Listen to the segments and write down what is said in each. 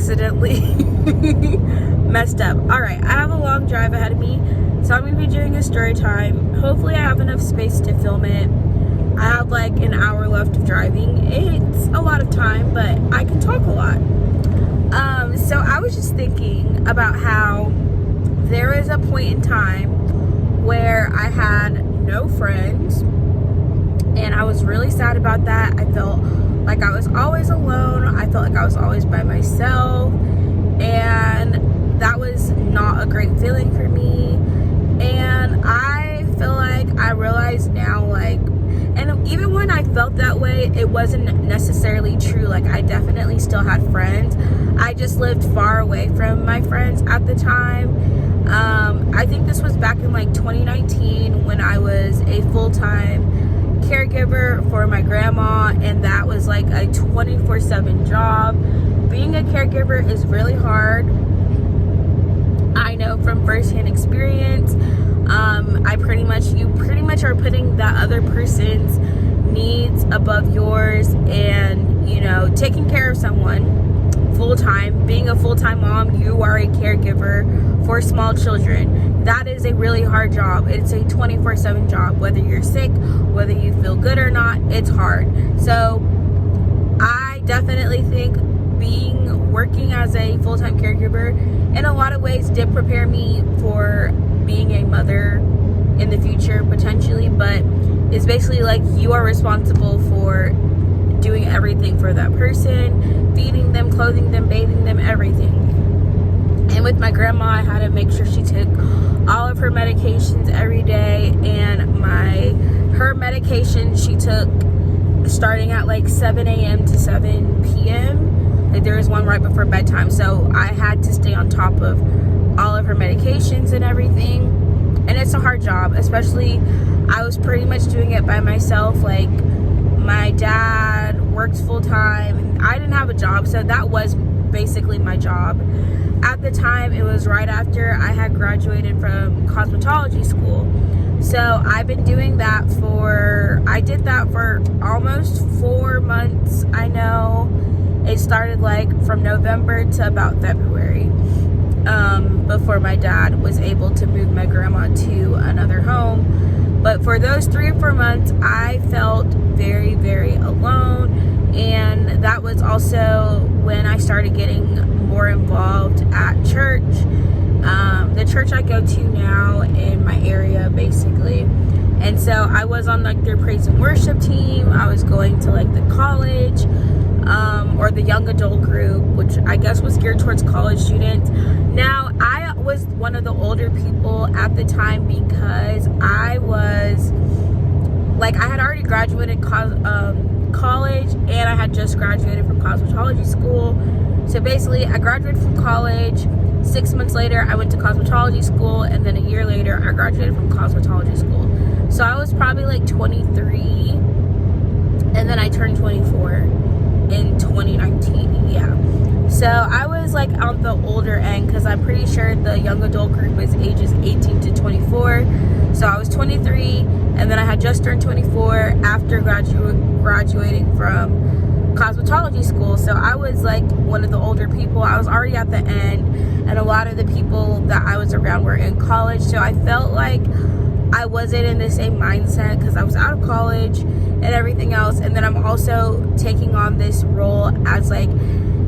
accidentally messed up. All right, I have a long drive ahead of me, so I'm gonna be doing a story time. Hopefully I have enough space to film it. I have like an hour left of driving. It's a lot of time, but I can talk a lot. So I was just thinking about how there is a point in time where I had no friends, and I was really sad about that. I felt like I was always alone. I felt like I was always by myself, and that was not a great feeling for me. And I feel like I realize now, like, and even when I felt that way, it wasn't necessarily true. Like, I definitely still had friends. I just lived far away from my friends at the time. I think this was back in like 2019 when I was a full-time caregiver for my grandma, and that was like a 24/7 job. Being a caregiver is really hard. I know from firsthand experience. You pretty much are putting that other person's needs above yours, and you know, taking care of someone full-time. Being a full-time mom, you are a caregiver for small children. That is a really hard job. It's a 24/7 job. Whether you're sick, whether you feel good or not, it's hard. So I definitely think working as a full-time caregiver in a lot of ways did prepare me for being a mother in the future potentially, but it's basically like you are responsible for doing everything for that person, feeding them, clothing them, bathing them, everything. And with my grandma, I had to make sure she took all of her medications every day, and her medication she took starting at like 7 a.m. to 7 p.m. Like, there was one right before bedtime, so I had to stay on top of all of her medications and everything. And it's a hard job, especially I was pretty much doing it by myself. Like, my dad works full-time. I didn't have a job, so that was basically my job. At the time, it was right after I had graduated from cosmetology school. So I've been doing that I did that for almost 4 months. I know it started like from November to about February, before my dad was able to move my grandma to another home. But for those 3 or 4 months, I felt very, very alone. And that was also when I started getting more involved at church. The church I go to now in my area, basically. And so I was on like their praise and worship team. I was going to like the college, or the young adult group, which I guess was geared towards college students. Now, I was one of the older people at the time because I was like, I had already graduated college, and I had just graduated from cosmetology school. So basically, I graduated from college. 6 months later, I went to cosmetology school, and then a year later, I graduated from cosmetology school. So I was probably like 23, and then I turned 24 in 2019. Yeah. So I was like on the older end, because I'm pretty sure the young adult group was ages 18 to 24. So I was 23, and then I had just turned 24 after graduating from cosmetology school. So I was like one of the older people. I was already at the end, and a lot of the people that I was around were in college. So I felt like I wasn't in the same mindset because I was out of college and everything else. And then I'm also taking on this role as like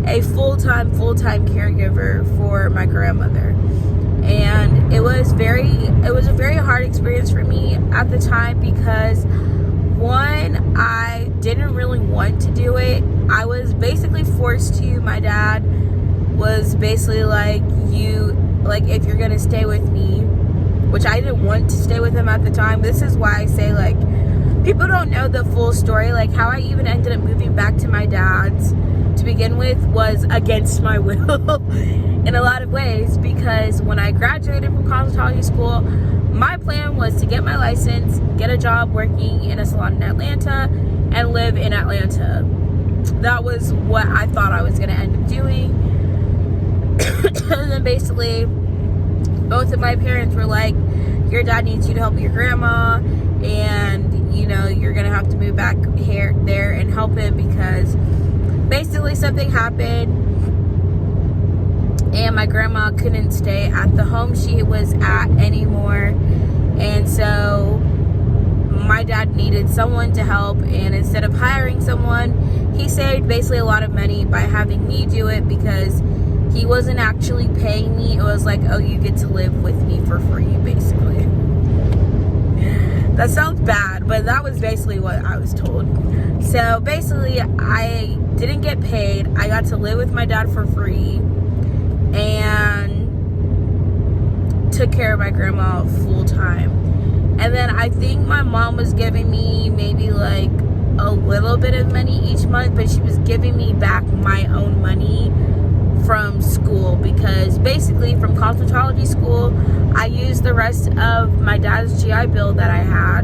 a full-time caregiver for my grandmother. And it was a very hard experience for me at the time, because one, I didn't really want to do it. I was basically forced to. My dad was basically like, if you're gonna stay with me, which I didn't want to stay with him at the time. This is why I say, like, people don't know the full story. Like, how I even ended up moving back to my dad's to begin with was against my will in a lot of ways, because when I graduated from cosmetology school, my plan was to get my license, get a job working in a salon in Atlanta, and live in Atlanta. That was what I thought I was going to end up doing. And then basically, both of my parents were like, your dad needs you to help your grandma, and you know, you're going to have to move back there and help him, because basically something happened and my grandma couldn't stay at the home she was at anymore, and so my dad needed someone to help, and instead of hiring someone, he saved basically a lot of money by having me do it, because he wasn't actually paying me. It was like, oh, you get to live with me for free, basically. That sounds bad, but that was basically what I was told. So basically, I didn't get paid. I got to live with my dad for free and took care of my grandma full time. And then I think my mom was giving me maybe like a little bit of money each month, but she was giving me back my own money from school, because basically from cosmetology school, I used the rest of my dad's GI Bill that I had,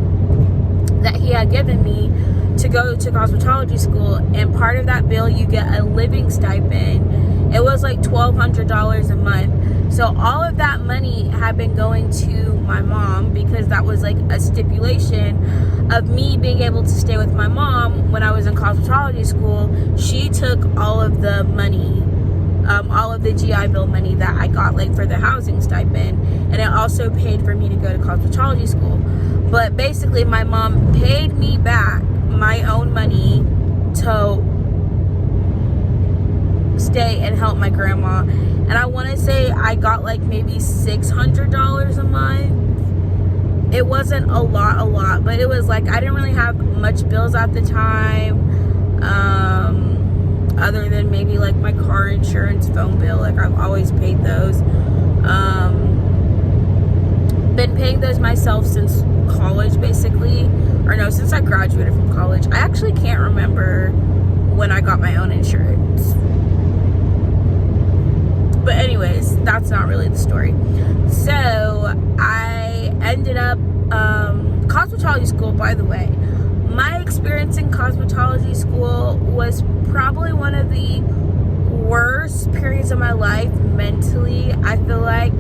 that he had given me, to go to cosmetology school. And part of that bill, you get a living stipend. It was like $1,200 a month. So all of that money had been going to my mom, because that was like a stipulation of me being able to stay with my mom when I was in cosmetology school. She took all of the money, all of the GI Bill money that I got, like for the housing stipend, and it also paid for me to go to cosmetology school. But basically my mom paid me back my own money to stay and help my grandma, and I want to say I got like maybe $600 a month. It wasn't a lot, but it was like I didn't really have much bills at the time, other than maybe like my car insurance, phone bill. Like I've always paid those. Been paying those myself since college, basically, or no, since I graduated from college. I actually can't remember when I got my own insurance, but anyways, that's not really the story. So I ended up cosmetology school. By the way, my experience in cosmetology school was probably one of the worst periods of my life mentally. I feel like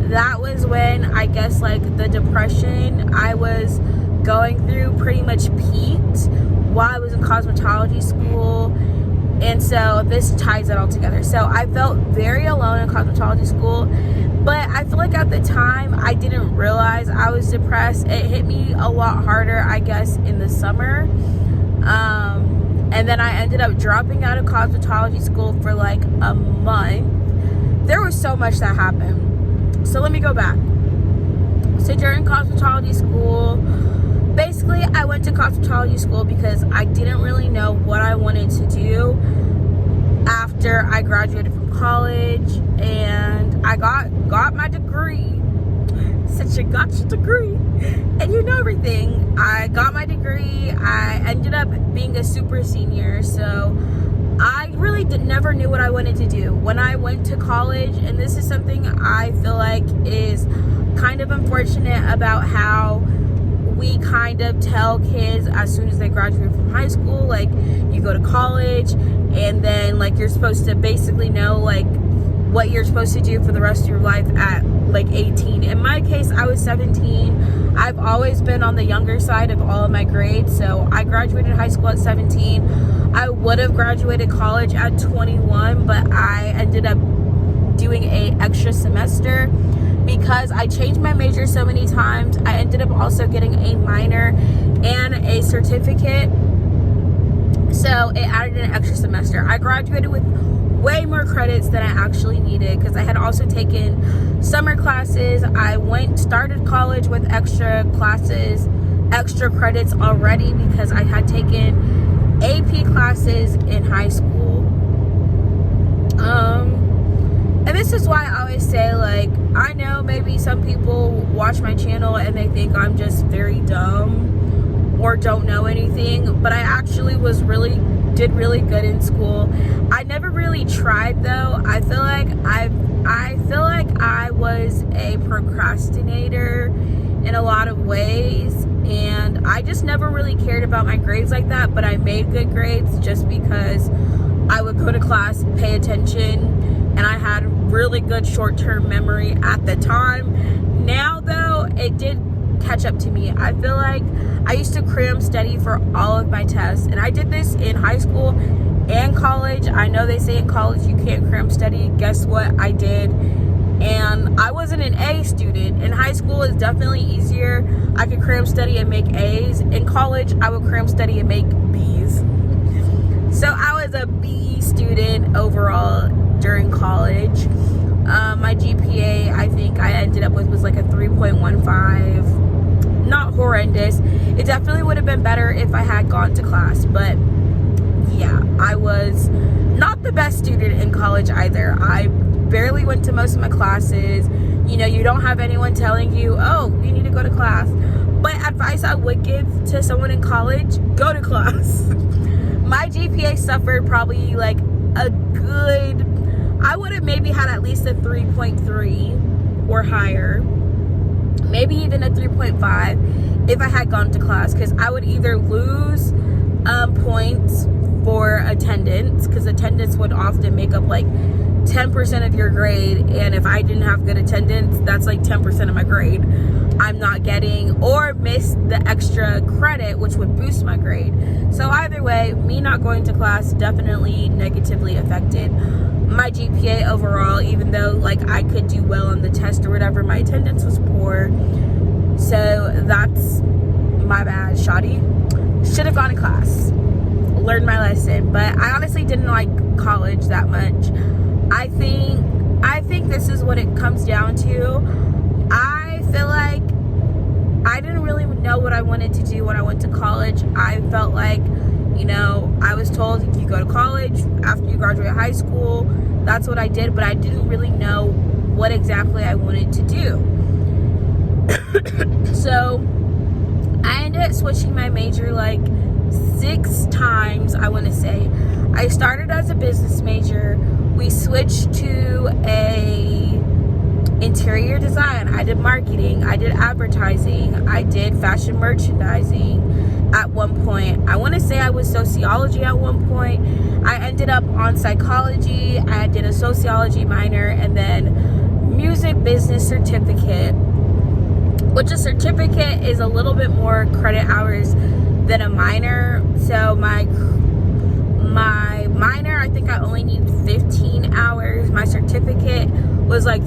that was when, I guess, like the depression I was going through pretty much peaked while I was in cosmetology school. And so this ties it all together. So I felt very alone in cosmetology school, but I feel like at the time I didn't realize I was depressed. It hit me a lot harder, I guess, in the summer. And then I ended up dropping out of cosmetology school for like a month. There was so much that happened. So let me go back. So during cosmetology school, basically I went to cosmetology school because I didn't really know what I wanted to do after I graduated from college, and I got my degree. Such a gotcha degree, and you know everything. I got my degree. I ended up being a super senior, so I really never knew what I wanted to do when I went to college. And this is something I feel like is kind of unfortunate about how we kind of tell kids as soon as they graduate from high school, like, you go to college and then like you're supposed to basically know like what you're supposed to do for the rest of your life at like 18. In my case, I was 17. I've always been on the younger side of all of my grades, so I graduated high school at 17. I would have graduated college at 21, but I ended up doing an extra semester because I changed my major so many times. I ended up also getting a minor and a certificate, so it added an extra semester. I graduated with way more credits than I actually needed because I had also taken summer classes. I started college with extra classes, extra credits already, because I had taken AP classes in high school. And this is why I always say, like, I know maybe some people watch my channel and they think I'm just very dumb or don't know anything, but I actually did really good in school. I never really tried though. I feel like I was a procrastinator in a lot of ways, and I just never really cared about my grades like that, but I made good grades just because I would go to class, pay attention, and I had really good short-term memory at the time. Now though, it did catch up to me. I feel like I used to cram study for all of my tests, and I did this in high school and college. I know they say in college you can't cram study. Guess what? I did. And I wasn't an A student. In high school, it's definitely easier. I could cram study and make A's. In college, I would cram study and make B's. So I was a B student overall during college. My GPA, I think I ended up with was like a 3.15. Not horrendous. It definitely would have been better if I had gone to class. But yeah, I was not the best student in college either. I barely went to most of my classes. You know, you don't have anyone telling you, oh, you need to go to class. But advice I would give to someone in college, go to class. My GPA suffered probably like a good, I would have maybe had at least a 3.3 or higher, maybe even a 3.5 if I had gone to class, because I would either lose points for attendance, because attendance would often make up like 10% of your grade, and if I didn't have good attendance, that's like 10% of my grade I'm not getting, or miss the extra credit, which would boost my grade. So either way, me not going to class definitely negatively affected my GPA overall, even though like I could do well on the test or whatever. My attendance was poor. So that's my bad, shoddy. Should have gone to class, learned my lesson. But I honestly didn't like college that much. I think this is what it comes down to. I feel like I didn't really know what I wanted to do when I went to college. I felt like, you know, I was told you go to college after you graduate high school. That's what I did, but I didn't really know what exactly I wanted to do. So I ended up switching my major like 6 times, I want to say. I started as a business major. We switched to a interior design. I did marketing. I did advertising. I did fashion merchandising at one point. I want to say I was sociology at one point. I ended up on psychology. I did a sociology minor, and then music business certificate, which a certificate is a little bit more credit hours than a minor. So my minor, I think I only need 15 hours. My certificate was like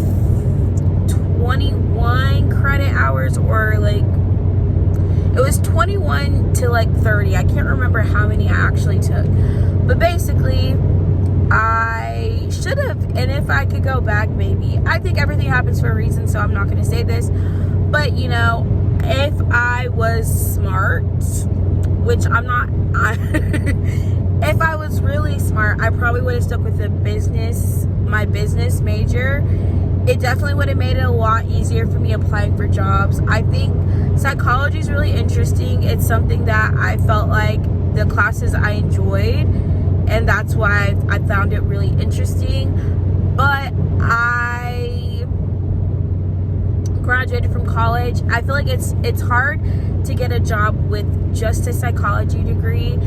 21 credit hours, or like it was 21 to like 30. I can't remember how many I actually took, but basically I should have, and if I could go back, maybe. I think everything happens for a reason, so I'm not going to say this, but you know, if I was smart, which I'm not, if I was really smart, I probably would have stuck with my business major. It definitely would have made it a lot easier for me applying for jobs. I think psychology is really interesting. It's something that I felt like the classes I enjoyed, and that's why I found it really interesting. But I graduated from college. I feel like it's hard to get a job with just a psychology degree,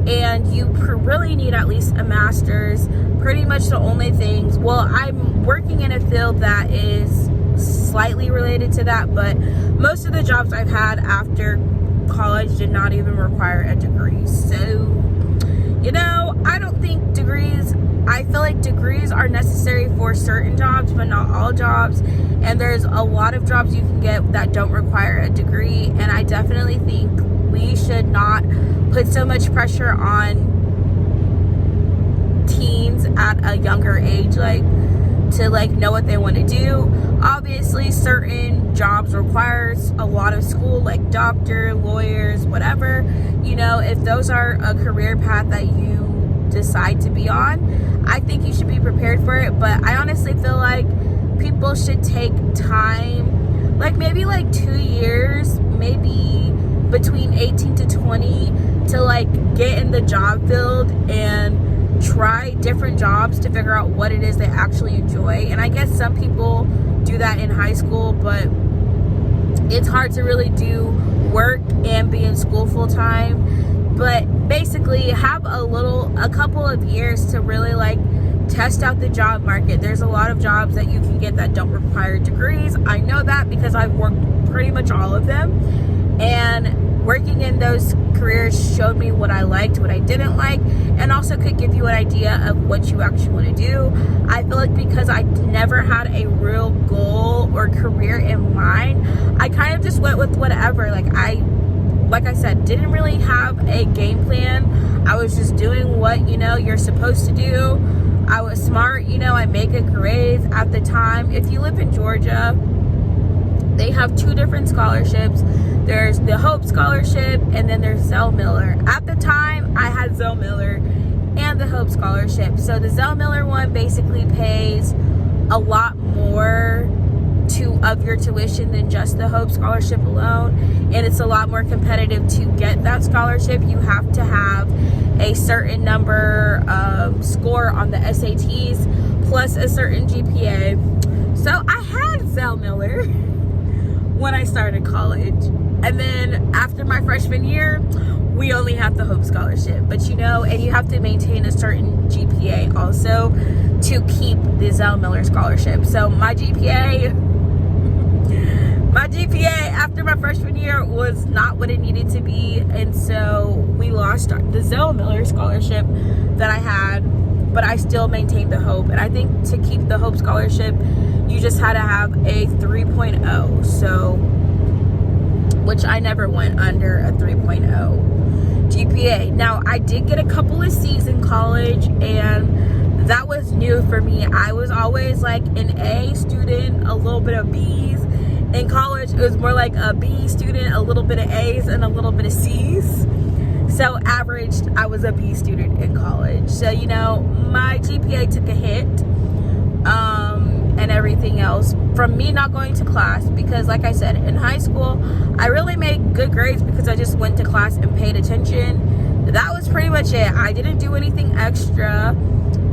and you really need at least a master's. Pretty much the only things, well, I'm working in a field that is slightly related to that, but most of the jobs I've had after college did not even require a degree. So, you know, I don't think degrees, I feel like degrees are necessary for certain jobs, but not all jobs. And there's a lot of jobs you can get that don't require a degree. And I definitely think we should not put so much pressure on teens at a younger age, like to like know what they want to do. Obviously, certain jobs requires a lot of school, like doctor, lawyers, whatever. You know, if those are a career path that you decide to be on, I think you should be prepared for it. But I honestly feel like people should take time, like maybe like 2 years, maybe between 18 to 20, to like get in the job field and try different jobs to figure out what it is they actually enjoy. And I guess some people do that in high school, but it's hard to really do work and be in school full time. But basically have a couple of years to really like test out the job market. There's a lot of jobs that you can get that don't require degrees. I know that because I've worked pretty much all of them, and working in those careers showed me what I liked, what I didn't like, and also could give you an idea of what you actually want to do. I feel like because I never had a real goal or career in mind, I kind of just went with whatever. Like I said, didn't really have a game plan. I was just doing what, you're supposed to do. I was smart, I made good grades at the time. If you live in Georgia, they have two different scholarships. There's the Hope Scholarship, and then there's Zell Miller. At the time, I had Zell Miller and the Hope Scholarship. So the Zell Miller one basically pays a lot more of your tuition than just the Hope Scholarship alone, and it's a lot more competitive. To get that scholarship, you have to have a certain number score on the SATs plus a certain GPA. So I had Zell Miller when I started college, and then after my freshman year, we only have the Hope Scholarship. But and you have to maintain a certain GPA also to keep the Zell Miller Scholarship. So my GPA after my freshman year was not what it needed to be, and so we lost the Zell Miller Scholarship that I had, but I still maintained the Hope. And I think to keep the Hope Scholarship, you just had to have a 3.0, so, which I never went under a 3.0 GPA. Now, I did get a couple of C's in college, and that was new for me. I was always like an A student, a little bit of B's. In college, it was more like a B student, a little bit of A's and a little bit of C's. So averaged, I was a B student in college. So, my GPA took a hit, and everything else from me not going to class, because like I said, in high school, I really made good grades because I just went to class and paid attention. That was pretty much it. I didn't do anything extra,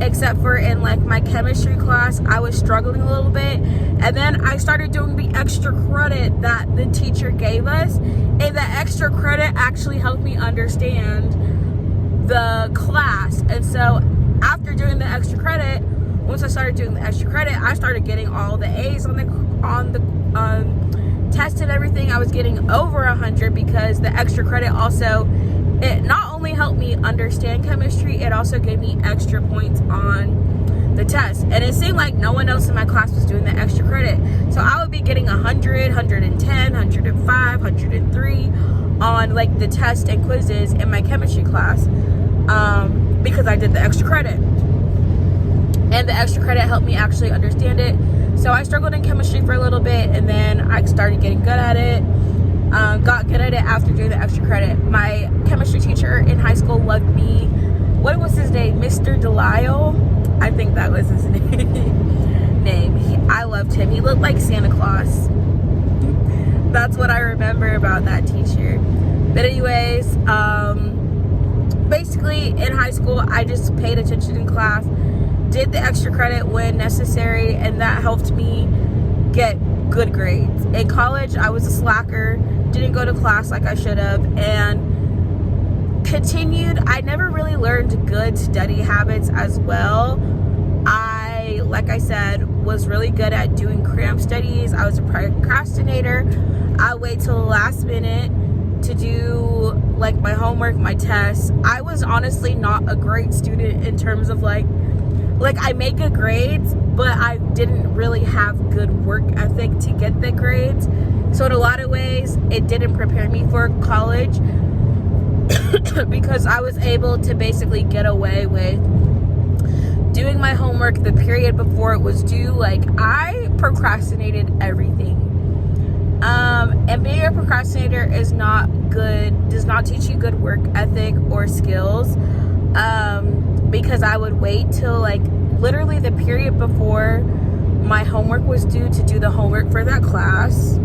except for in like my chemistry class, I was struggling a little bit. And then I started doing the extra credit that the teacher gave us. And the extra credit actually helped me understand the class. And so after doing the extra credit, once I started doing the extra credit, I started getting all the A's on the test and everything. I was getting over 100 because the extra credit also, it not only helped me understand chemistry, it also gave me extra points on the test. And it seemed like no one else in my class was doing the extra credit. So I would be getting 100, 110, 105, 103 on like the test and quizzes in my chemistry class, because I did the extra credit. And the extra credit helped me actually understand it. So I struggled in chemistry for a little bit, and then I started getting good at it. Got good at it after doing the extra credit. My chemistry teacher in high school loved me. What was his name? Mr. Delisle? I think that was his name. I loved him. He looked like Santa Claus. That's what I remember about that teacher. But anyways, basically in high school, I just paid attention in class, did the extra credit when necessary, and that helped me get good grades. In college, I was a slacker, didn't go to class like I should have, and continued. I never really learned good study habits as well. Like I said, was really good at doing cram studies. I was a procrastinator. I wait till the last minute to do like my homework, my tests. I was honestly not a great student in terms of like I made good grades, but I didn't really have good work ethic to get the grades. So in a lot of ways, it didn't prepare me for college because I was able to basically get away with doing my homework the period before it was due. Like, I procrastinated everything. And being a procrastinator is not good, does not teach you good work ethic or skills. Because I would wait till like literally the period before my homework was due to do the homework for that class.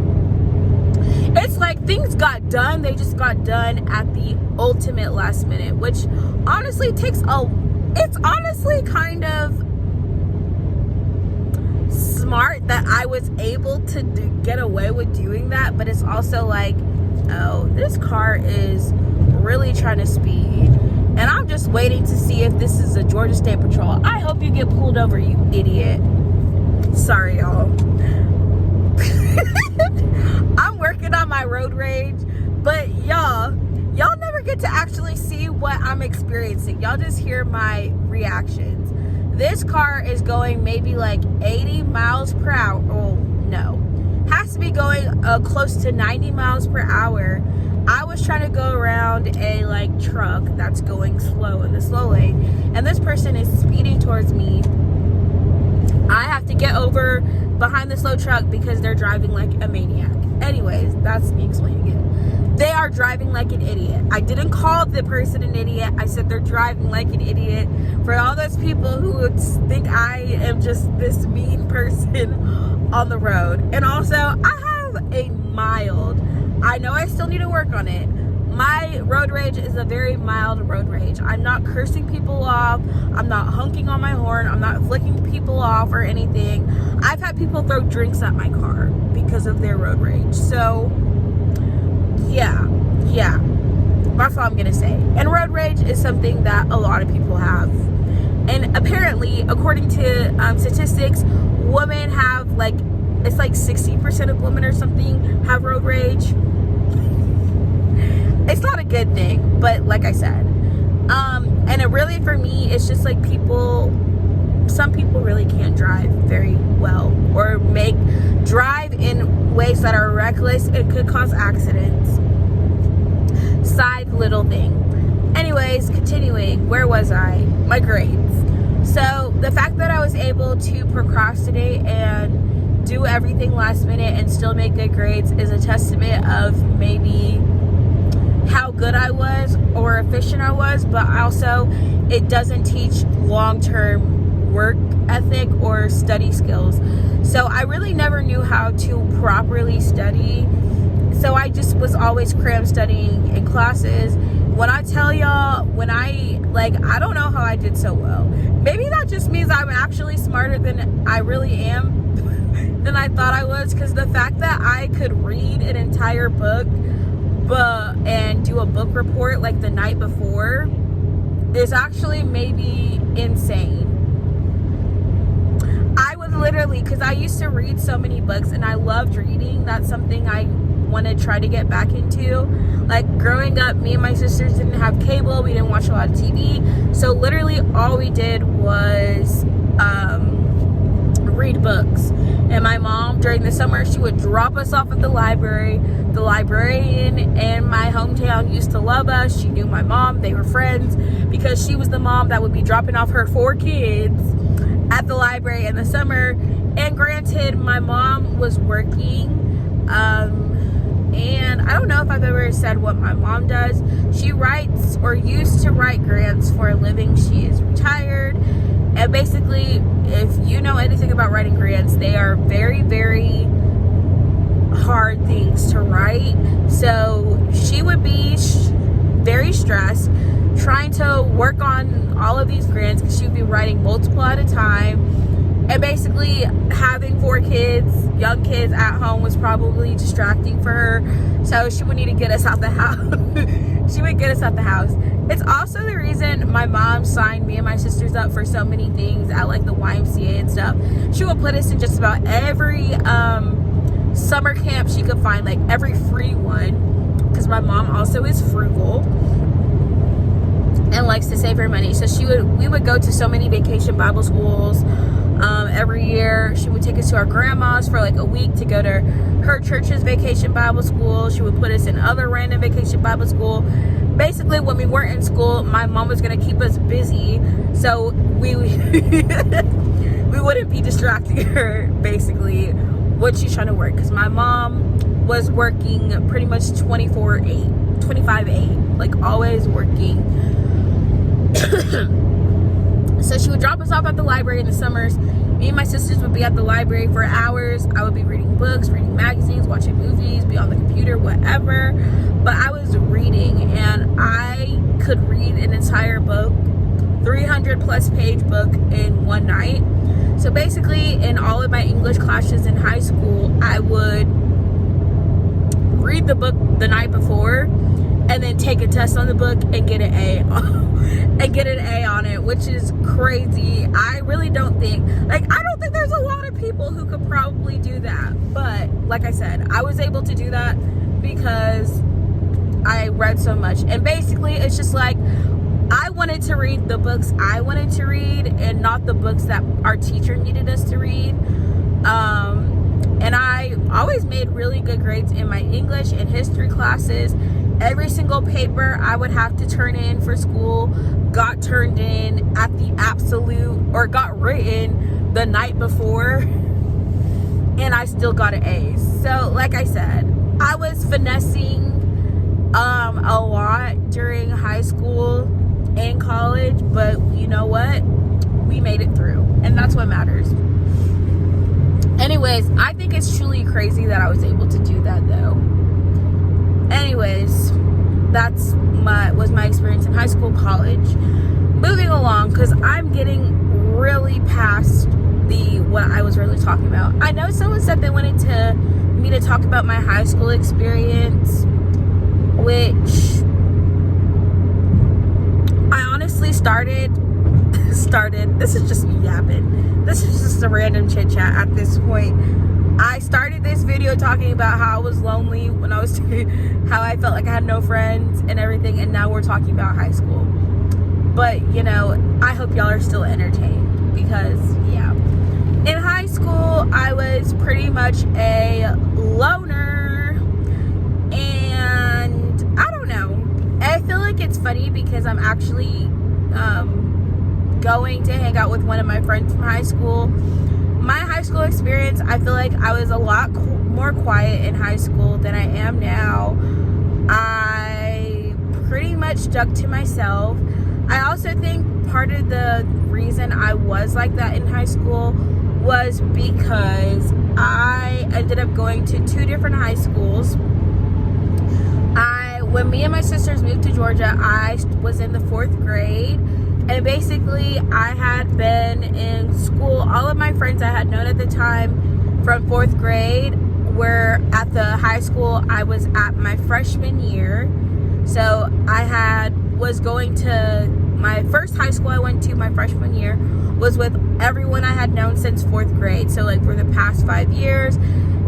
It's like things got done, they just got done at the ultimate last minute, which honestly it's honestly kind of smart that I was able to get away with doing that, but it's also like, oh, this car is really trying to speed, and I'm just waiting to see if this is a Georgia State Patrol. I hope you get pulled over, you idiot. Sorry, y'all. I'm working on my road rage, but y'all, y'all never get to actually see what I'm experiencing. Y'all just hear my reactions. This car is going maybe like 80 miles per hour. Oh, no. Has to be going close to 90 miles per hour. I was trying to go around a like truck that's going slow in the slow lane, and this person is speeding towards me. I have to get over behind the slow truck because they're driving like a maniac. Anyways, that's me explaining it. They are driving like an idiot. I didn't call the person an idiot. I said they're driving like an idiot. For all those people who would think I am just this mean person on the road. And also, I have a mild, I know I still need to work on it. My road rage is a very mild road rage. I'm not cursing people off. I'm not honking on my horn. I'm not flicking people off or anything. I've had people throw drinks at my car because of their road rage. So, yeah. That's all I'm going to say. And road rage is something that a lot of people have. And apparently, according to statistics, women have like, it's like 60% of women or something have road rage. It's not a good thing, but like I said, and it really, for me, it's just like some people really can't drive very well, or drive in ways that are reckless and could cause accidents. Side little thing. Anyways, continuing, where was I? My grades. So the fact that I was able to procrastinate and do everything last minute and still make good grades is a testament of maybe how good I was or efficient I was, but also it doesn't teach long-term work ethic or study skills. So I really never knew how to properly study. So I just was always cram studying in classes. When I tell y'all, I don't know how I did so well. Maybe that just means I'm actually smarter than I really am, than I thought I was, because the fact that I could read an entire book and do a book report like the night before is actually maybe insane. I was literally, because I used to read so many books and I loved reading. That's something I want to try to get back into. Like growing up, me and my sisters didn't have cable. We didn't watch a lot of TV. So literally all we did was read books. And my mom, during the summer, she would drop us off at the library. The librarian in my hometown used to love us. She knew my mom. They were friends because she was the mom that would be dropping off her 4 kids at the library in the summer. And granted, my mom was working. And I don't know if I've ever said what my mom does. She writes, or used to write, grants for a living. She is retired. And basically, if you know anything about writing grants, they are very, very hard things to write. So she would be very stressed trying to work on all of these grants, because she would be writing multiple at a time. And basically having 4 kids, young kids at home, was probably distracting for her. So she would need to get us out the house. She would get us out the house. It's also the reason my mom signed me and my sisters up for so many things at like the YMCA and stuff. She would put us in just about every summer camp she could find, like every free one, because my mom also is frugal and likes to save her money. So we would go to so many vacation Bible schools. Every year she would take us to our grandma's for like a week to go to her church's vacation Bible school. She would put us in other random vacation Bible school. Basically, when we weren't in school, my mom was going to keep us busy so we wouldn't be distracting her, basically, when she's trying to work. Because my mom was working pretty much 25/8, like always working. So she would drop us off at the library in the summers. Me and my sisters would be at the library for hours. I would be reading books, reading magazines, watching movies, be on the computer, whatever. But I was reading, and I could read an entire book, 300+ page book, in one night. So basically, in all of my English classes in high school, I would read the book the night before and then take a test on the book and get an A on it, which is crazy. I really don't think, I don't think there's a lot of people who could probably do that. But like I said, I was able to do that because I read so much. And basically it's just like I wanted to read the books I wanted to read and not the books that our teacher needed us to read. And I always made really good grades in my English and history classes. Every single paper I would have to turn in for school got turned in at the absolute, or got written the night before, and I still got an A. So like I said, I was finessing a lot during high school and college, but you know what? We made it through, and that's what matters. Anyways, I think it's truly crazy that I was able to do that though. Anyways, was my experience in high school, college. Moving along, because I'm getting really past what I was really talking about. I know someone said they wanted me to talk about my high school experience, which I honestly started, this is just me yapping. This is just a random chit chat at this point. I started this video talking about how I was lonely when I was, how I felt like I had no friends and everything, and now we're talking about high school. But, you know, I hope y'all are still entertained, because, yeah. In high school, I was pretty much a loner, and I don't know. I feel like it's funny because I'm actually going to hang out with one of my friends from high school. My high school experience, I feel like I was a lot more quiet in high school than I am now. I pretty much stuck to myself. I also think part of the reason I was like that in high school was because I ended up going to 2 different high schools. When me and my sisters moved to Georgia, I was in the 4th grade. And basically, I had been in school. All of my friends I had known at the time from 4th grade were at the high school I was at my freshman year. So was going to my first high school I went to my freshman year was with everyone I had known since 4th grade. So like for the past 5 years.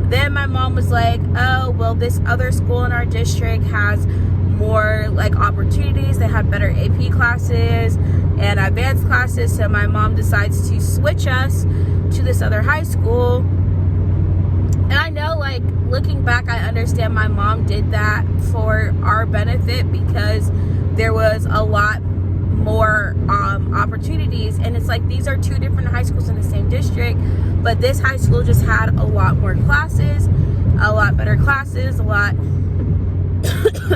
Then my mom was like, oh, well, this other school in our district has more like opportunities. They have better AP classes and advanced classes. So my mom decides to switch us to this other high school. And I know, like, looking back, I understand my mom did that for our benefit because there was a lot more opportunities. And it's like, these are 2 different high schools in the same district, but this high school just had a lot more classes, a lot better classes, a lot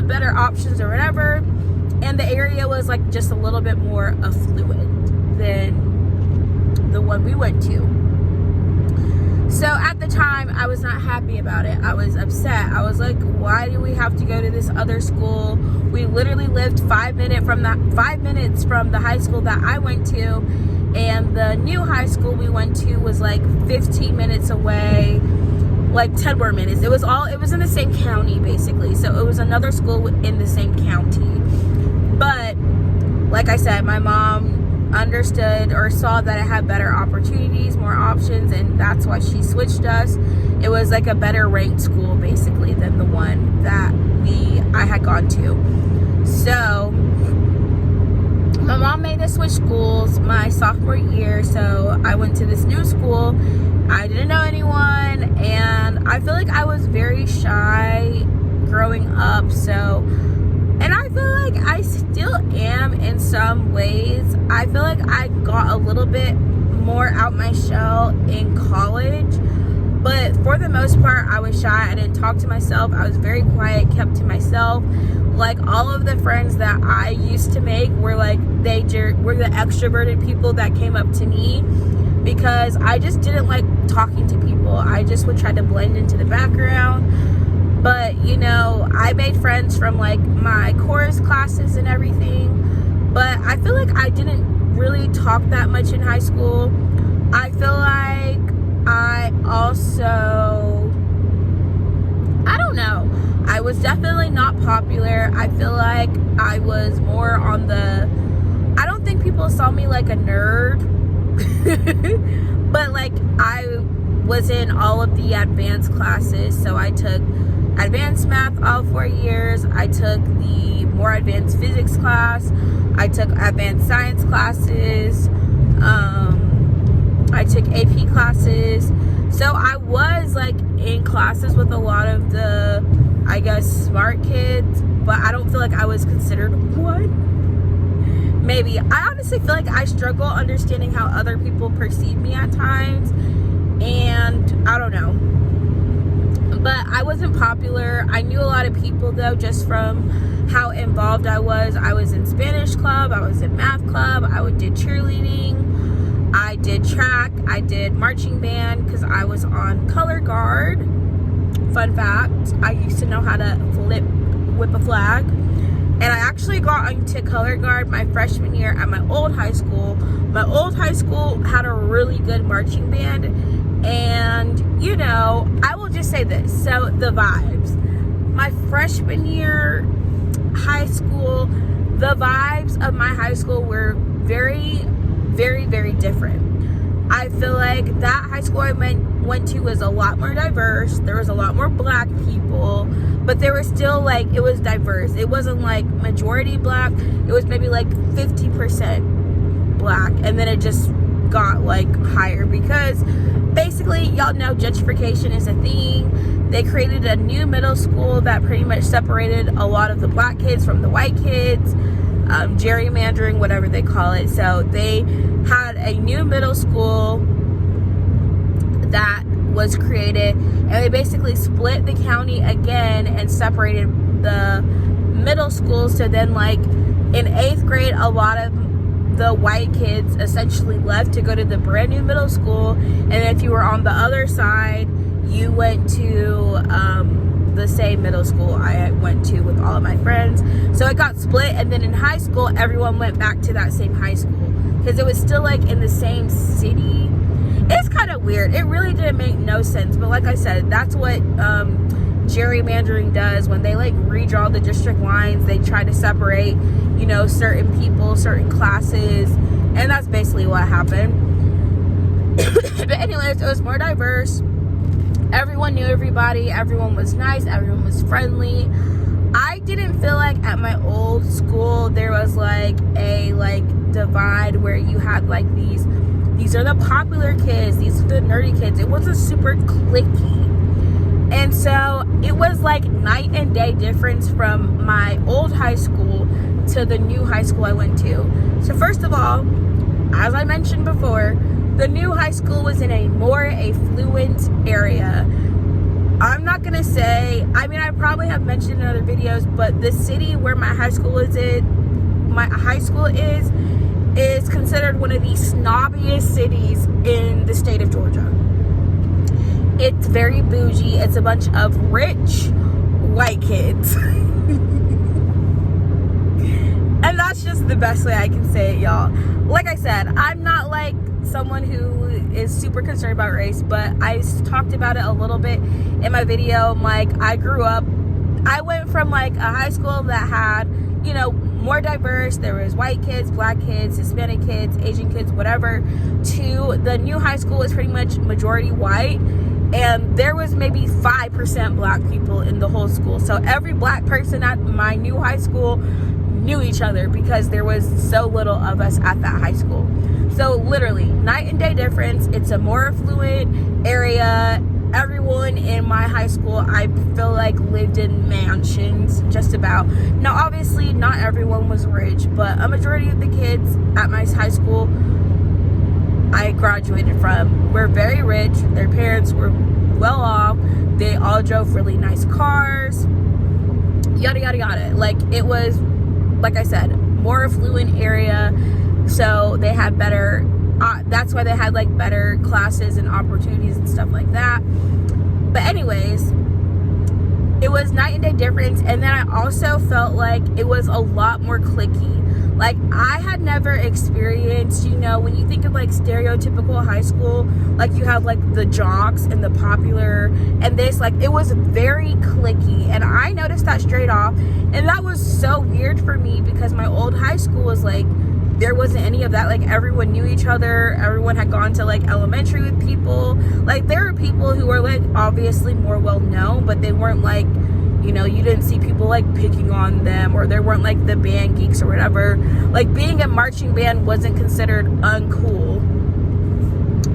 better options or whatever, and the area was like just a little bit more affluent than the one we went to. So at the time I was not happy about it. I was upset. I was like, why do we have to go to this other school? We literally lived 5 minutes from the high school that I went to, and the new high school we went to was like 15 minutes away, like 10 more minutes. It was in the same county basically. So it was another school in the same county. But like I said, my mom understood or saw that it had better opportunities, more options, and that's why she switched us. It was like a better ranked school basically than the one that I had gone to. So my mom made us switch schools my sophomore year, so I went to this new school. I didn't know anyone, and I feel like I was very shy growing up, and I feel like I still am in some ways. I feel like I got a little bit more out my shell in college, but for the most part, I was shy. I didn't talk to myself. I was very quiet, kept to myself. Like, all of the friends that I used to make were like, were the extroverted people that came up to me, because I just didn't like talking to people. I just would try to blend into the background. But, you know, I made friends from like my chorus classes and everything. But I feel like I didn't really talk that much in high school. I feel like I don't know. I was definitely not popular. I feel like I was more on I don't think people saw me like a nerd. But like, I was in all of the advanced classes. So I took advanced math all 4 years. I took the more advanced physics class. I took advanced science classes. I took AP classes. So I was like in classes with a lot of the, I guess, smart kids, but I don't feel like I was considered one. Maybe. I honestly feel like I struggle understanding how other people perceive me at times, and I don't know. But I wasn't popular. I knew a lot of people though, just from how involved I was. I was in Spanish club, I was in math club, I did cheerleading, I did track, I did marching band because I was on color guard. Fun fact, I used to know how to whip a flag. And I actually got into color guard my freshman year at my old high school. My old high school had a really good marching band. And, you know, I will just say this. So, the vibes. My freshman year high school, the vibes of my high school were very, very, very different. I feel like that high school I went to was a lot more diverse. There was a lot more black people, but there was still like, it was diverse. It wasn't like majority black. It was maybe like 50% black, and then it just got like higher because basically, y'all know gentrification is a thing. They created a new middle school that pretty much separated a lot of the black kids from the white kids, gerrymandering, whatever they call it. So they had a new middle school that was created, and they basically split the county again and separated the middle schools. So then, like, in 8th grade, a lot of the white kids essentially left to go to the brand new middle school, and if you were on the other side, you went to the same middle school I went to with all of my friends. So it got split, and then in high school everyone went back to that same high school because it was still like in the same city. It's kind of weird. It really didn't make no sense, but like I said, that's what gerrymandering does. When they like redraw the district lines, they try to separate, you know, certain people, certain classes, and that's basically what happened. But anyways, it was more diverse. Everyone knew everybody, everyone was nice, everyone was friendly. I didn't feel like at my old school there was like a divide where you had like these are the popular kids, these are the nerdy kids. It wasn't super cliquey. And so it was like night and day difference from my old high school to the new high school I went to. So first of all, as I mentioned before, the new high school was in a more affluent area. I'm not gonna say, I mean, I probably have mentioned in other videos, but the city where my high school is considered one of the snobbiest cities in the state of Georgia. It's very bougie. It's a bunch of rich white kids. And that's just the best way I can say it, y'all. Like I said, I'm not like someone who is super concerned about race, but I talked about it a little bit in my video. Like, I went from like a high school that had, you know, more diverse. There was white kids, black kids, Hispanic kids, Asian kids, whatever, to the new high school is pretty much majority white, and there was maybe 5% black people in the whole school. So every black person at my new high school knew each other because there was so little of us at that high school. So literally night and day difference. It's a more affluent area. Everyone in my high school, I feel like, lived in mansions, just about. Now obviously not everyone was rich, but a majority of the kids at my high school I graduated from were very rich. Their parents were well off. They all drove really nice cars, yada yada yada. Like, it was, like I said, more affluent area, so they had better that's why they had like better classes and opportunities and stuff like that. But anyways, it was night and day difference. And then I also felt like it was a lot more cliquey. Like, I had never experienced, you know, when you think of like stereotypical high school, like you have like the jocks and the popular and this, like, it was very cliquey, and I noticed that straight off. And that was so weird for me because my old high school was like there wasn't any of that. Like, everyone knew each other. Everyone had gone to like elementary with people. Like, there were people who were like obviously more well known, but they weren't like, you know, you didn't see people like picking on them, or there weren't like the band geeks or whatever. Like, being a marching band wasn't considered uncool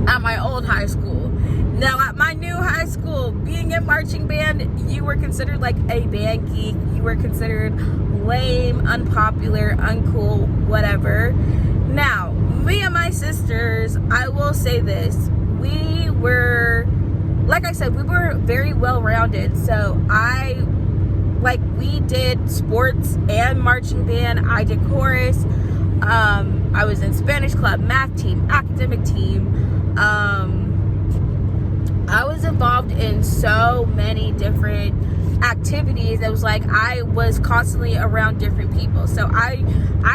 at my old high school. Now, at my new high school, being in marching band, you were considered like a band geek. You were considered lame, unpopular, uncool, whatever. Now, me and my sisters, I will say this. We were, like I said, we were very well-rounded. So we did sports and marching band. I did chorus. I was in Spanish club, math team, academic team. I was involved in so many different activities. It was like I was constantly around different people. So I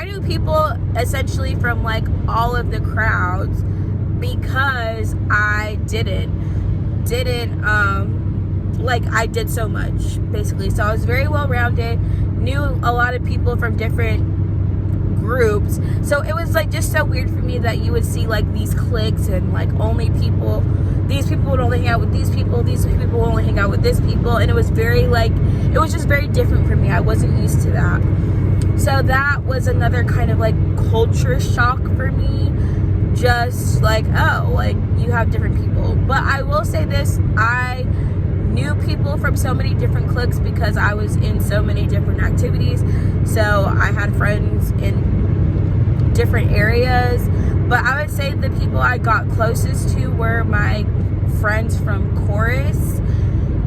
knew people essentially from like all of the crowds, because I I did so much, basically. So I was very well-rounded, knew a lot of people from different groups. So it was like just so weird for me that you would see like these cliques and like these people would only hang out with these people would only hang out with this people, and it was very like, it was just very different for me. I wasn't used to that. So that was another kind of like culture shock for me, just like, oh, like you have different people. But I will say this, I knew people from so many different cliques because I was in so many different activities. So I had friends in different areas, but I would say the people I got closest to were my friends from chorus.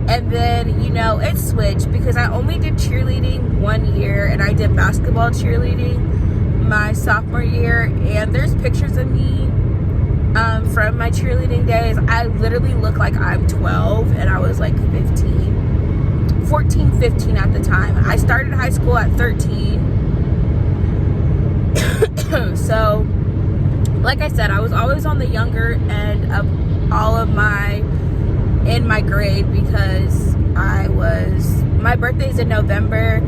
And then, you know, it switched because I only did cheerleading 1 year, and I did basketball cheerleading my sophomore year. And there's pictures of me from my cheerleading days. I literally look like I'm 12 and I was like 14, 15 at the time. I started high school at 13. So, like I said, I was always on the younger end of all of in my grade, because my birthday's in November,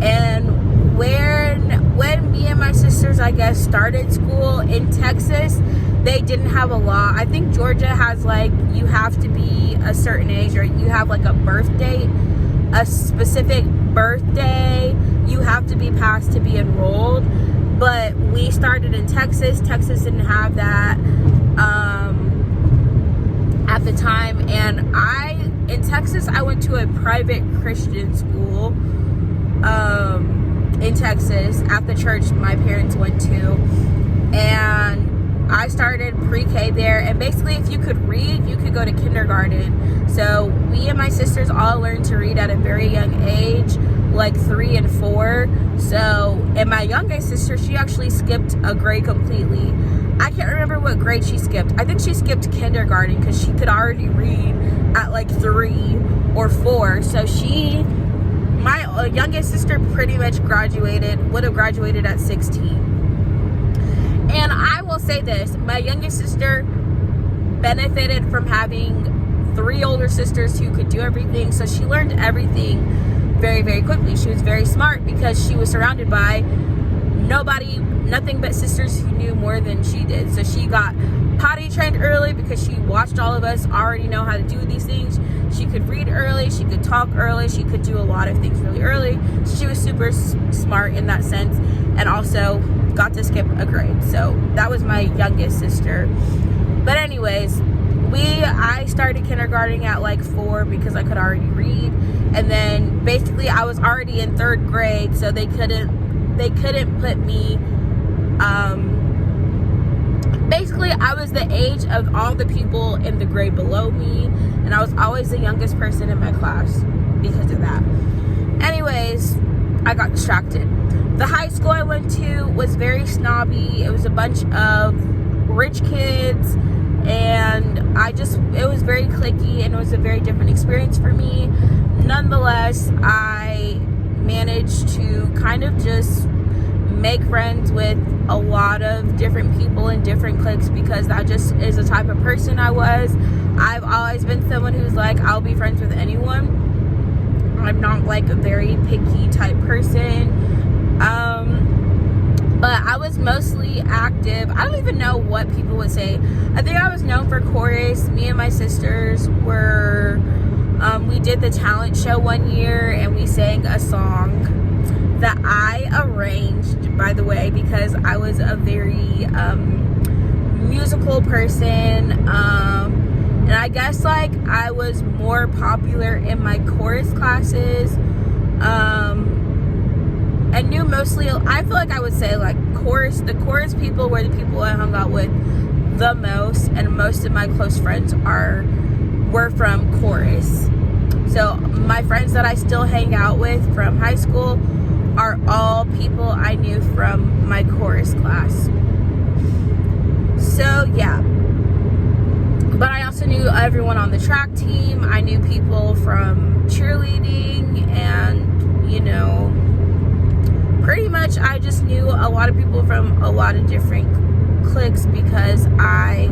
and when me and my sisters, I guess, started school in Texas, they didn't have a law. I think Georgia has like, you have to be a certain age, or you have like a birth date, a specific birthday you have to be passed to be enrolled. But we started in Texas. Texas didn't have that at the time. And in Texas, I went to a private Christian school in Texas at the church my parents went to. And I started pre-K there. And basically, if you could read, you could go to kindergarten. So me and my sisters all learned to read at a very young age, like 3 and 4. So, and my youngest sister, she actually skipped a grade completely. I can't remember what grade she skipped. I think she skipped kindergarten because she could already read at like 3 or 4. So my youngest sister pretty much would have graduated at 16. And I will say this, my youngest sister benefited from having 3 older sisters who could do everything. So she learned everything very, very quickly. She was very smart because she was surrounded by nothing but sisters who knew more than she did. So she got potty trained early because she watched all of us already know how to do these things. She could read early, she could talk early, she could do a lot of things really early. So she was super smart in that sense, and also got to skip a grade. So that was my youngest sister. But anyways, I started kindergarten at like 4 because I could already read. And then basically I was already in 3rd grade, so they couldn't put me, basically I was the age of all the people in the grade below me, and I was always the youngest person in my class because of that. Anyways, I got distracted. The high school I went to was very snobby. It was a bunch of rich kids, and it was very cliquey, and it was a very different experience for me. Nonetheless, I managed to kind of just make friends with a lot of different people in different cliques, because that just is the type of person I was. I've always been someone who's like, I'll be friends with anyone. I'm not like a very picky type person. But I was mostly active. I don't even know what people would say. I think I was known for chorus. Me and my sisters were, we did the talent show one year and we sang a song that I arranged, by the way, because I was a very musical person. And I guess like I was more popular in my chorus classes. I knew mostly, I feel like I would say like the chorus people were the people I hung out with the most, and most of my close friends were from chorus. So my friends that I still hang out with from high school are all people I knew from my chorus class. So yeah, but I also knew everyone on the track team. I knew people from cheerleading, and you know, pretty much I just knew a lot of people from a lot of different cliques because I,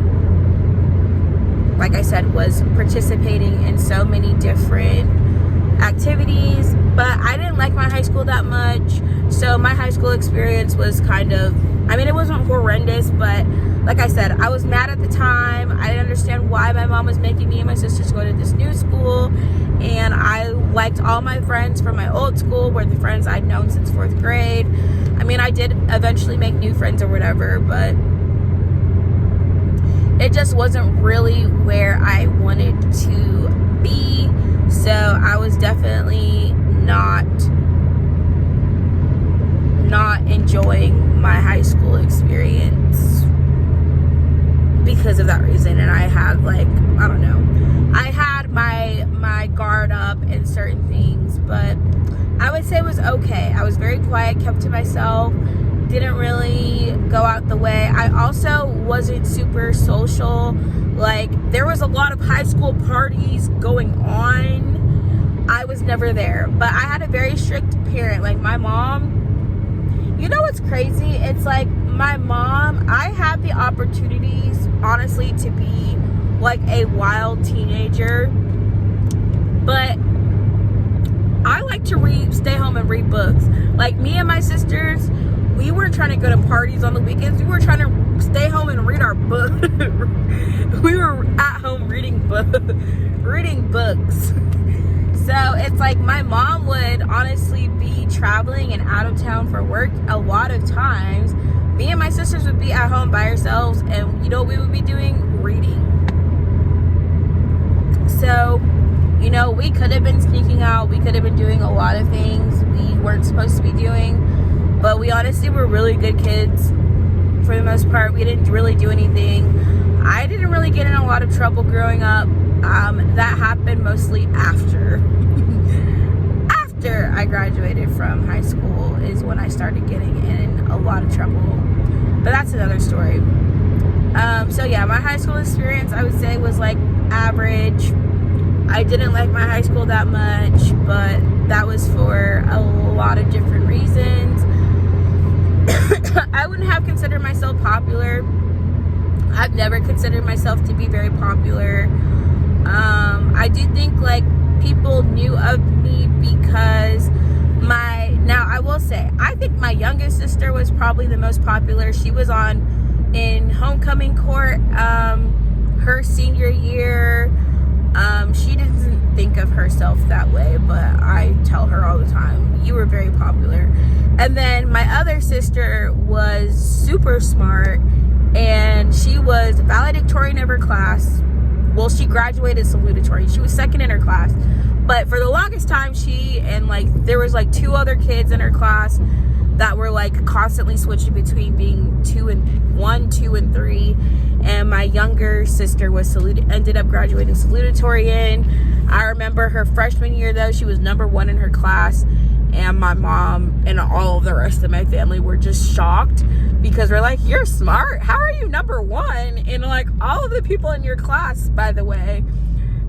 like I said, was participating in so many different activities. But I didn't like my high school that much, so my high school experience was kind of, I mean, it wasn't horrendous, but like I said, I was mad at the time. I didn't understand why my mom was making me and my sisters go to this new school, and I liked all my friends from my old school, were the friends I'd known since 4th grade. I mean, I did eventually make new friends or whatever, but it just wasn't really where I wanted to be. So I was definitely not enjoying my high school experience because of that reason. And I had like, I don't know, I had my guard up in certain things, but I would say it was okay. I was very quiet, kept to myself, didn't really go out the way. I also wasn't super social. Like, there was a lot of high school parties going on. I was never there, but I had a very strict parent. Like, my mom, you know what's crazy? It's like my mom, I had the opportunities, honestly, to be like a wild teenager, but I like to stay home and read books. Like, me and my sisters, we weren't trying to go to parties on the weekends. We were trying to stay home and read our book. We were at home reading books. So it's like my mom would honestly be traveling and out of town for work a lot of times. Me and my sisters would be at home by ourselves, and you know what we would be doing? Reading. So, you know, we could have been sneaking out. We could have been doing a lot of things we weren't supposed to be doing. But we honestly were really good kids for the most part. We didn't really do anything. I didn't really get in a lot of trouble growing up. That happened mostly after I graduated from high school is when I started getting in a lot of trouble. But that's another story. So yeah, my high school experience, I would say, was like average. I didn't like my high school that much, but that was for a lot of different reasons. I wouldn't have considered myself popular. I've never considered myself to be very popular. I do think like people knew of me because now I will say, I think my youngest sister was probably the most popular. She was in homecoming court her senior year. She doesn't think of herself that way, but I tell her all the time, you were very popular. And then my other sister was super smart, and she was valedictorian of her class. Well, she graduated salutatorian. She was second in her class. But for the longest time, there was like 2 other kids in her class that were like constantly switching between being 1, 2, and 3. And my younger sister ended up graduating salutatorian. I remember her freshman year though, she was number 1 in her class. And my mom and all of the rest of my family were just shocked because they're like, you're smart. How are you number 1 in like all of the people in your class, by the way?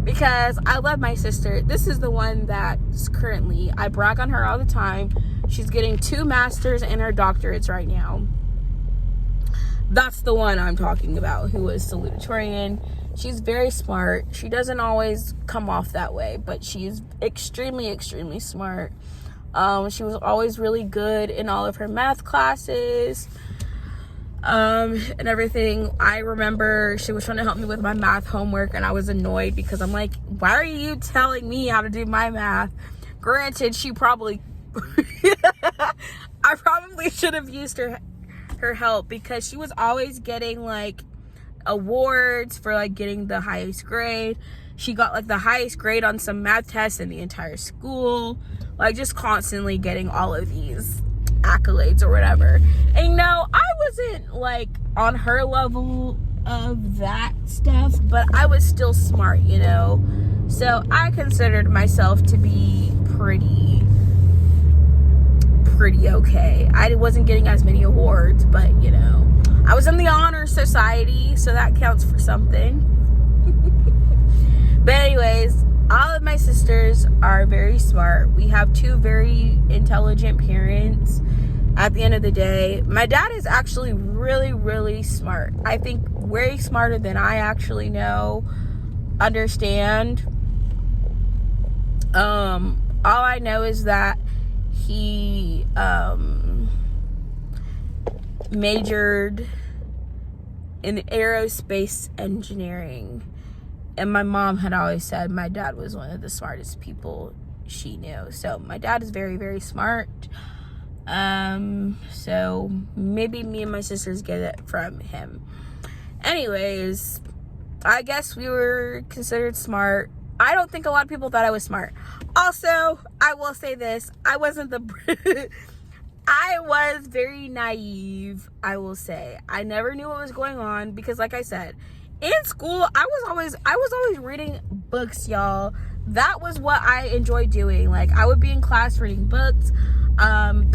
Because I love my sister. This is the one that's currently, I brag on her all the time. She's getting 2 masters and her doctorates right now. That's the one I'm talking about, who is salutatorian. She's very smart. She doesn't always come off that way, but she's extremely, extremely smart. She was always really good in all of her math classes, and everything. I remember she was trying to help me with my math homework, and I was annoyed because I'm like, why are you telling me how to do my math? Granted, she probably I probably should have used her help, because she was always getting like awards for like getting the highest grade. She got like the highest grade on some math tests in the entire school, like just constantly getting all of these accolades or whatever. And no, I wasn't like on her level of that stuff, but I was still smart, you know, so I considered myself to be pretty okay. I wasn't getting as many awards, but you know, I was in the honor society, so that counts for something. But anyways, all of my sisters are very smart. We have two very intelligent parents. At the end of the day, my dad is actually really smart. I think way smarter than I actually understand. All I know is that he majored in aerospace engineering, and my mom had always said my dad was one of the smartest people she knew. So my dad is very smart. So maybe me and my sisters get it from him. Anyways, I guess we were considered smart. I don't think a lot of people thought I was smart. Also, I will say this, I was very naive, I will say. I never knew what was going on, because like I said, in school, I was always reading books, y'all. That was what I enjoyed doing. Like, I would be in class reading books.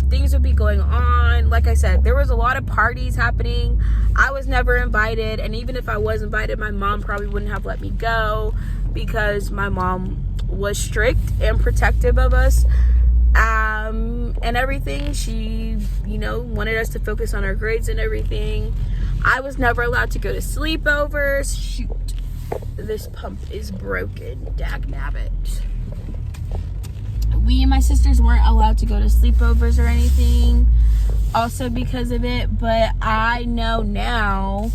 Things would be going on. Like I said, there was a lot of parties happening. I was never invited, and even if I was invited, my mom probably wouldn't have let me go, because my mom was strict and protective of us, and everything. She, you know, wanted us to focus on our grades and everything. I was never allowed to go to sleepovers. Shoot, this pump is broken, dagnabbit. We and my sisters weren't allowed to go to sleepovers or anything, also because of it. But I know now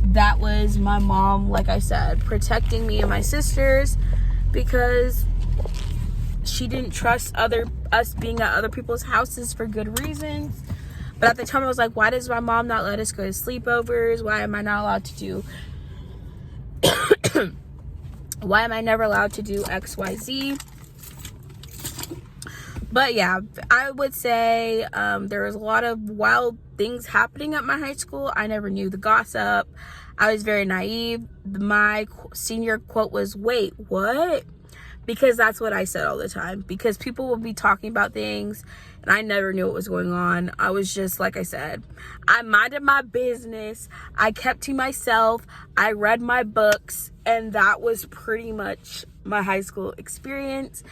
that was my mom, like I said, protecting me and my sisters, because she didn't trust us being at other people's houses for good reasons. But at the time I was like, why does my mom not let us go to sleepovers? Why am I not allowed to do why am I never allowed to do XYZ? But yeah, I would say there was a lot of wild things happening at my high school. I never knew the gossip. I was very naive. My senior quote was, wait, what? Because that's what I said all the time. Because people would be talking about things, and I never knew what was going on. I was just, like I said, I minded my business. I kept to myself. I read my books, and that was pretty much my high school experience.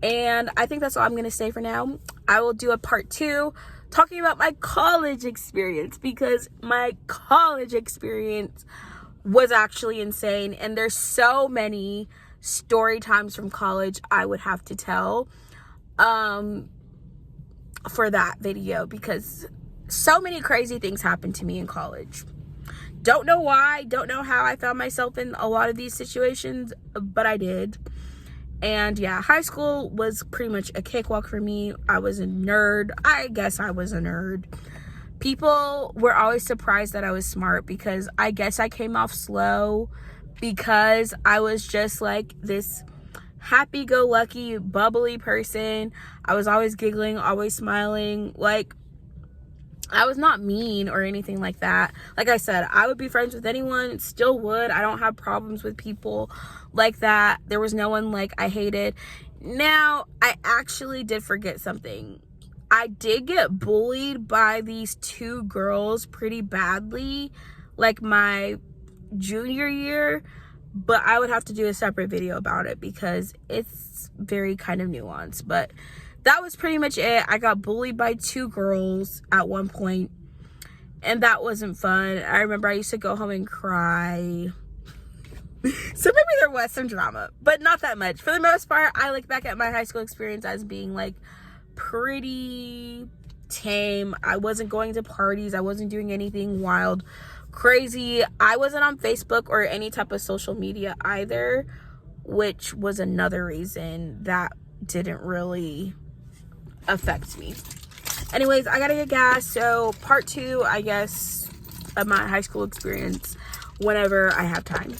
And I think that's all I'm going to say for now. I will do a part 2 talking about my college experience, because my college experience was actually insane. And there's so many story times from college I would have to tell for that video, because so many crazy things happened to me in college. Don't know why, don't know how I found myself in a lot of these situations, but I did. And yeah, high school was pretty much a cakewalk for me. I was a nerd. I guess I was a nerd. People were always surprised that I was smart, because I guess I came off slow, because I was just like this happy-go-lucky, bubbly person. I was always giggling, always smiling. Like, I was not mean or anything like that. Like I said, I would be friends with anyone, still would. I don't have problems with people like that. There was no one like I hated. Now, I actually did forget something. I did get bullied by these 2 girls pretty badly, like my junior year, but I would have to do a separate video about it, because it's very kind of nuanced. But that was pretty much it. I got bullied by 2 girls at one point, and that wasn't fun. I remember I used to go home and cry. So maybe there was some drama, but not that much. For the most part, I look back at my high school experience as being like pretty tame. I wasn't going to parties. I wasn't doing anything wild, crazy. I wasn't on Facebook or any type of social media either, which was another reason that didn't really affect me. Anyways, I gotta get gas. So part 2, I guess, of my high school experience whenever I have time.